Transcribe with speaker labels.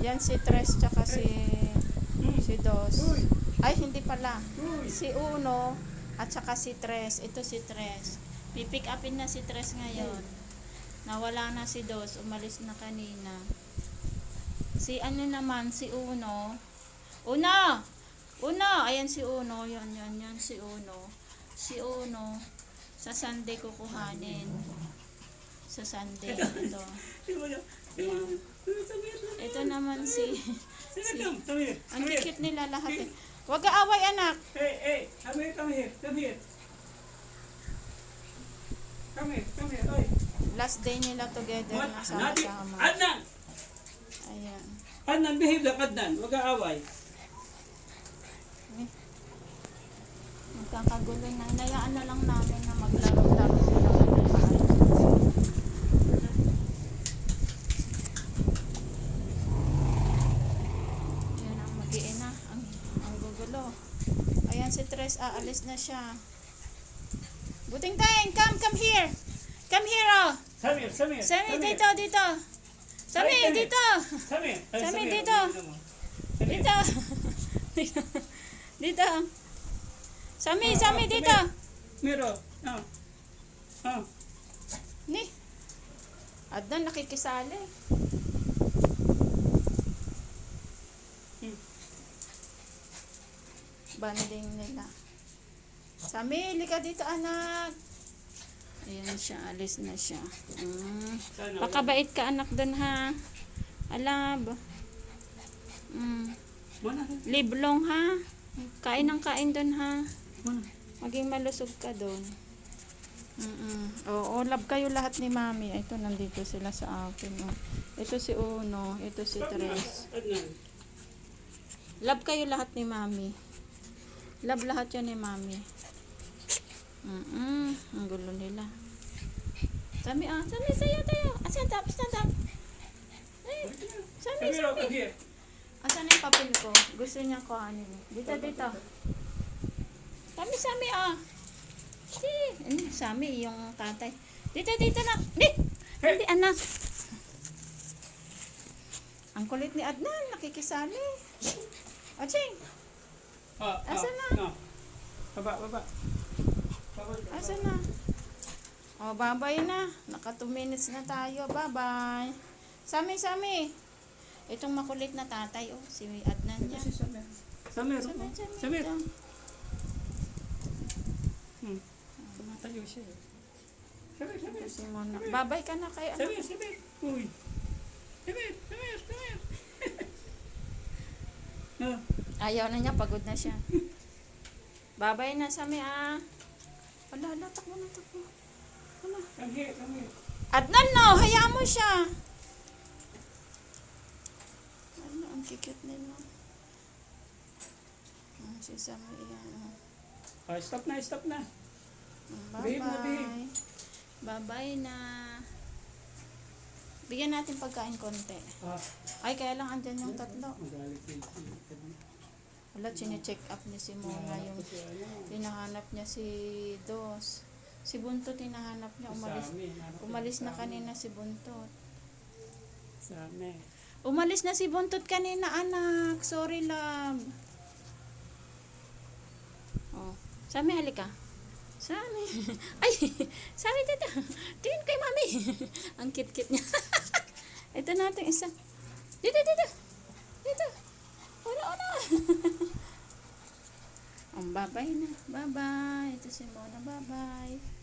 Speaker 1: Yan si Tres tsaka si Dos. Ay, hindi pala. Si Uno at saka si Tres. Ito si Tres. Pipick upin na si Tres ngayon. Nawala na si Dos. Umalis na kanina. Si ano naman, si Uno. Uno! Uno! Ayan si Uno. Yan si Uno. Si Uno. Sa Sunday kukuhanin. Sa Sunday. Ito. Ito naman si ang dikit nila lahat eh. Huwag kaaway anak.
Speaker 2: Hey, come here. Come here, oy.
Speaker 1: Last day nila together na sama-sama.
Speaker 2: Adnan!
Speaker 1: Ayan.
Speaker 2: Adnan, behave lang, Adnan. Huwag kaaway.
Speaker 1: Magkakagulo na. Inayaan na lang namin na maglaro-laro sila. Yan ang mag-iina. Ang gugulo. Ayan si Tres. Aalis na siya. Buting tayong, come here. Come here, oh.
Speaker 2: Samir.
Speaker 1: Sami, dito. Sami, dito.
Speaker 2: Samir.
Speaker 1: Sami, dito. Dito. Dito. Sami, dito.
Speaker 2: Miro.
Speaker 1: Ni. Adnan, nakikisali. Banding nila. Sami, lika dito anak. Ayan siya, alis na siya. Pakabait ka anak dun ha. Alab. Liblong ha. Kain ng kain dun ha. Maging malusog ka dun. Oo, love kayo lahat ni mami. Ito, nandito sila sa akin. Ito si Uno, ito si Tres. Love kayo lahat ni mami. Love lahat yan ni mami. Ang gulo nila. Sami, tayo. Stand up. Sami. Asan yung papel ko? Gusto niya ko ano. Dito. Sami, Sami, yung tatay. Dito na. Hindi, anak. Ang kulit ni Adnan, nakikisali. Aching. Asan na?
Speaker 2: Baba.
Speaker 1: Asan na? Oh, bye-bye na. Naka 2 minutes na tayo. Bye-bye. Sami. Itong makulit na tatay, oh. Si Adnan niya.
Speaker 2: Samir.
Speaker 1: Ito.
Speaker 2: Tumatayo siya eh.
Speaker 1: Ito si Mona. Bye-bye ka na kay ano.
Speaker 2: Samir. Uy. Samir.
Speaker 1: Ayaw na niya. Pagod na siya. Bye-bye na, Sami, ah. Ala, takbo na. Ala.
Speaker 2: Come here.
Speaker 1: Adnan, no! Hayaan mo siya. Ano, ang kikit nila. Si Sami, yan.
Speaker 2: Stop na.
Speaker 1: Bye-bye.
Speaker 2: Behave.
Speaker 1: Bye-bye na. Bigyan natin pagkain konti. Ay, kaya lang andyan yung tatlo. Wala, chine-check up niya si Mona. Yung hinahanap niya si Dos. Si Buntot hinahanap niya. Umalis na kanina si Buntot. Umalis na si Buntot kanina, anak. Sorry, love. Oh. Sami, halika. Sami. Ay, Sami, dito. Tingin kay mami. Ang kit-kit niya. Ito natin isa. Dito. Una. Bye-bye na. Bye-bye. Ito si Mona. Bye-bye.